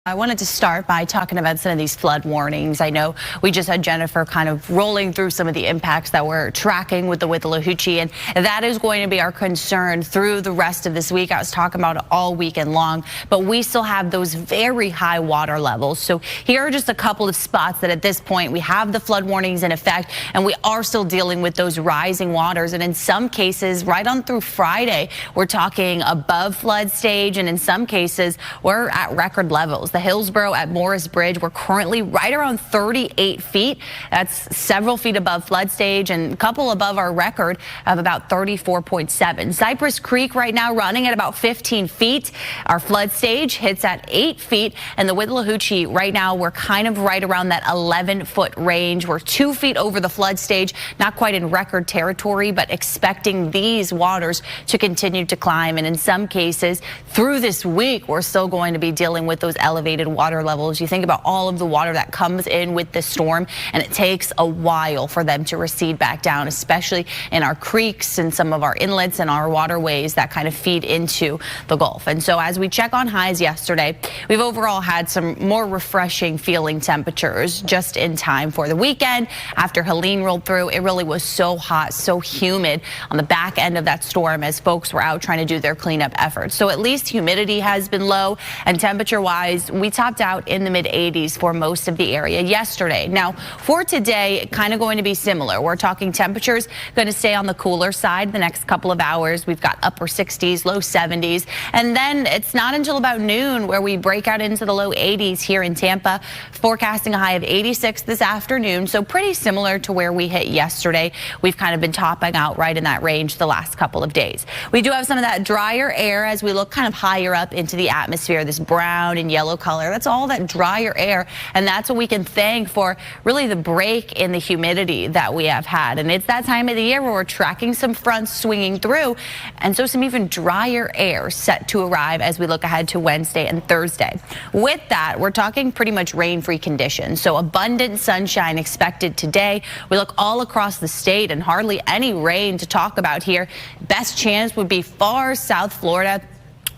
I wanted to start by talking about some of these flood warnings. I know we just had Jennifer kind of rolling through some of the impacts that we're tracking with the Withlacoochee, and that is going to be our concern through the rest of this week. I was talking about it all weekend long, but we still have those very high water levels. So here are just a couple of spots that at this point we have the flood warnings in effect, and we are still dealing with those rising waters. And in some cases, right on through Friday, we're talking above flood stage, and in some cases, we're at record levels. The Hillsborough at Morris Bridge, we're currently right around 38 feet. That's several feet above flood stage and a couple above our record of about 34.7. Cypress Creek right now running at about 15 feet. Our flood stage hits at 8 feet, and the Withlacoochee right now we're kind of right around that 11-foot range. We're 2 feet over the flood stage, not quite in record territory, but expecting these waters to continue to climb. And in some cases through this week, we're still going to be dealing with those elevated water levels. You think about all of the water that comes in with the storm, and it takes a while for them to recede back down, especially in our creeks and some of our inlets and our waterways that kind of feed into the Gulf. And so as we check on highs yesterday, we've overall had some more refreshing feeling temperatures just in time for the weekend. After Helene rolled through, it really was so hot, so humid on the back end of that storm as folks were out trying to do their cleanup efforts. So at least humidity has been low, and temperature-wise, we topped out in the mid-80s for most of the area yesterday. Now, for today, kind of going to be similar. We're talking temperatures going to stay on the cooler side the next couple of hours. We've got upper 60s, low 70s, and then it's not until about noon where we break out into the low 80s here in Tampa, forecasting a high of 86 this afternoon, so pretty similar to where we hit yesterday. We've kind of been topping out right in that range the last couple of days. We do have some of that drier air as we look kind of higher up into the atmosphere, this brown and yellow color. That's all that drier air, and that's what we can thank for really the break in the humidity that we have had. And it's that time of the year where we're tracking some fronts swinging through, and so some even drier air set to arrive as we look ahead to Wednesday and Thursday. With that, we're talking pretty much rain-free conditions, so abundant sunshine expected today. We look all across the state and hardly any rain to talk about here. Best chance would be far South Florida,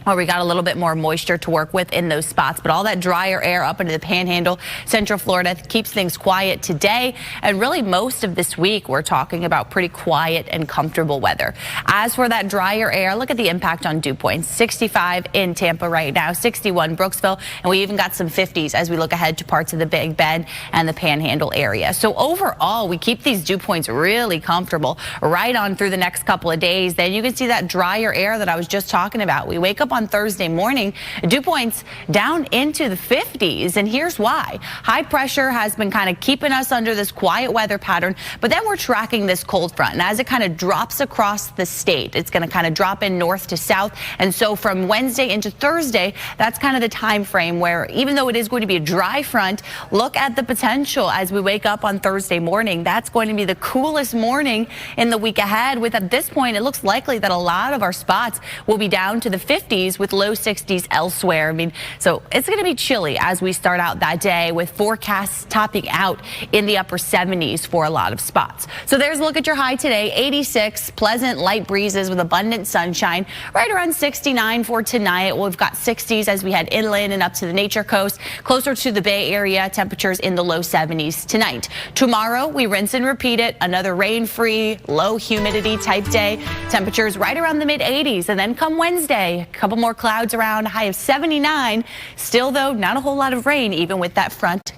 where we got a little bit more moisture to work with in those spots. But all that drier air up into the Panhandle, Central Florida keeps things quiet today. And really most of this week, we're talking about pretty quiet and comfortable weather. As for that drier air, look at the impact on dew points. 65 in Tampa right now, 61 Brooksville, and we even got some 50s as we look ahead to parts of the Big Bend and the Panhandle area. So overall, we keep these dew points really comfortable right on through the next couple of days. Then you can see that drier air that I was just talking about. We wake up on Thursday morning, dew points down into the 50s, and here's why. High pressure has been kind of keeping us under this quiet weather pattern, but then we're tracking this cold front, and as it kind of drops across the state, it's going to kind of drop in north to south. And so from Wednesday into Thursday, that's kind of the time frame where, even though it is going to be a dry front, look at the potential as we wake up on Thursday morning. That's going to be the coolest morning in the week ahead, with at this point it looks likely that a lot of our spots will be down to the 50s with low 60s elsewhere. I mean, so it's going to be chilly as we start out that day, with forecasts topping out in the upper 70s for a lot of spots. So there's a look at your high today, 86, pleasant light breezes with abundant sunshine, right around 69 for tonight. We've got 60s as we head inland and up to the Nature Coast, closer to the Bay Area, temperatures in the low 70s tonight. Tomorrow, we rinse and repeat it, another rain-free, low humidity type day, temperatures right around the mid-80s. And then come Wednesday, a couple more clouds around, high of 79. Still, though, not a whole lot of rain, even with that front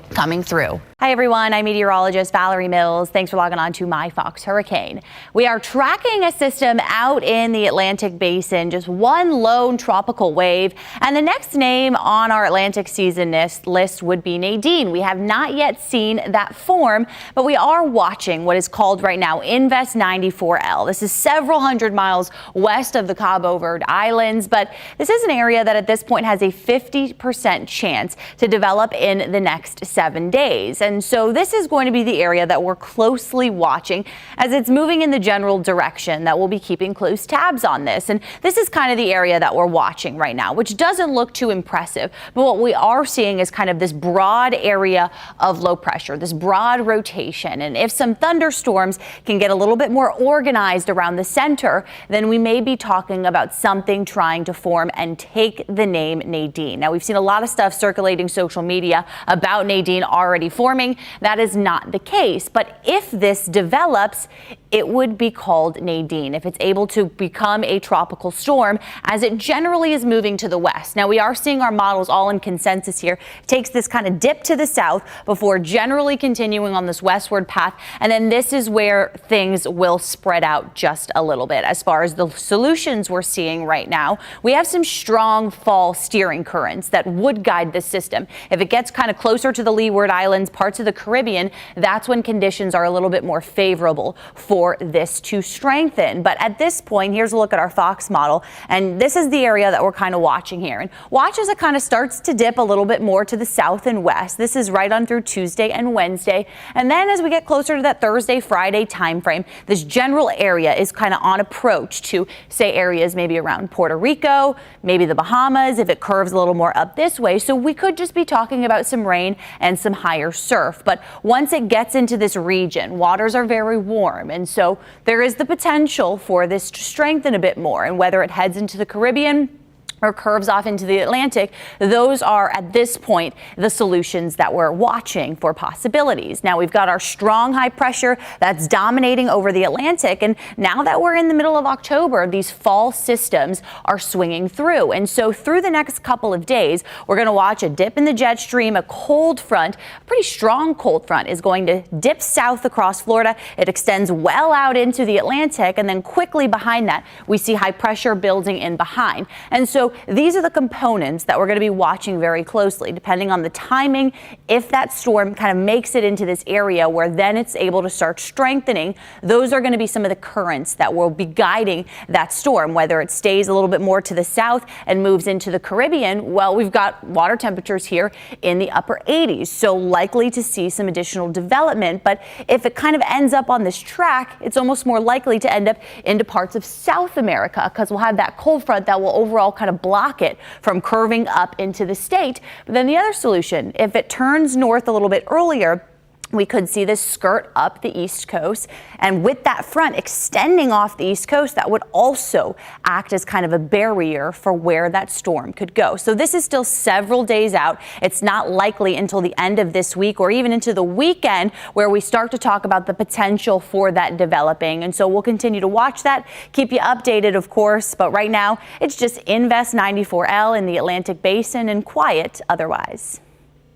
coming through. Hi everyone, I'm meteorologist Valerie Mills. Thanks for logging on to My Fox Hurricane. We are tracking a system out in the Atlantic Basin, just one lone tropical wave, and the next name on our Atlantic season list would be Nadine. We have not yet seen that form, but we are watching what is called right now Invest 94L. This is several hundred miles west of the Cabo Verde Islands, but this is an area that at this point has a 50% chance to develop in the next 7 days. And so this is going to be the area that we're closely watching as it's moving in the general direction that we'll be keeping close tabs on this. And this is kind of the area that we're watching right now, which doesn't look too impressive. But what we are seeing is kind of this broad area of low pressure, this broad rotation. And if some thunderstorms can get a little bit more organized around the center, then we may be talking about something trying to form and take the name Nadine. Now, we've seen a lot of stuff circulating social media about Nadine already forming. That is not the case. But if this develops, it would be called Nadine if it's able to become a tropical storm, as it generally is moving to the west. Now, we are seeing our models all in consensus here. It takes this kind of dip to the south before generally continuing on this westward path. And then this is where things will spread out just a little bit. As far as the solutions we're seeing right now, we have some strong fall steering currents that would guide this system. If it gets kind of closer to the Leeward Islands, parts of the Caribbean, that's when conditions are a little bit more favorable for this to strengthen. But at this point, here's a look at our FOX model. And this is the area that we're kind of watching here. And watch as it kind of starts to dip a little bit more to the south and west. This is right on through Tuesday and Wednesday. And then as we get closer to that Thursday, Friday time frame, this general area is kind of on approach to, say, areas maybe around Puerto Rico, maybe the Bahamas, if it curves a little more up this way. So we could just be talking about some rain and some higher surf. But once it gets into this region, waters are very warm. And so there is the potential for this to strengthen a bit more. And whether it heads into the Caribbean or curves off into the Atlantic, those are at this point the solutions that we're watching for possibilities. Now we've got our strong high pressure that's dominating over the Atlantic, and now that we're in the middle of October, these fall systems are swinging through. And so through the next couple of days, we're going to watch a dip in the jet stream. A cold front, a pretty strong cold front, is going to dip south across Florida. It extends well out into the Atlantic, and then quickly behind that we see high pressure building in behind. And so these are the components that we're going to be watching very closely, depending on the timing. If that storm kind of makes it into this area where then it's able to start strengthening, those are going to be some of the currents that will be guiding that storm. Whether it stays a little bit more to the south and moves into the Caribbean, well, we've got water temperatures here in the upper 80s, so likely to see some additional development. But if it kind of ends up on this track, it's almost more likely to end up into parts of South America, because we'll have that cold front that will overall kind of block it from curving up into the state. But then the other solution, if it turns north a little bit earlier, we could see this skirt up the East Coast, and with that front extending off the East Coast, that would also act as kind of a barrier for where that storm could go. So this is still several days out. It's not likely until the end of this week or even into the weekend where we start to talk about the potential for that developing. And so we'll continue to watch that, keep you updated, of course. But right now, it's just Invest 94L in the Atlantic Basin and quiet otherwise.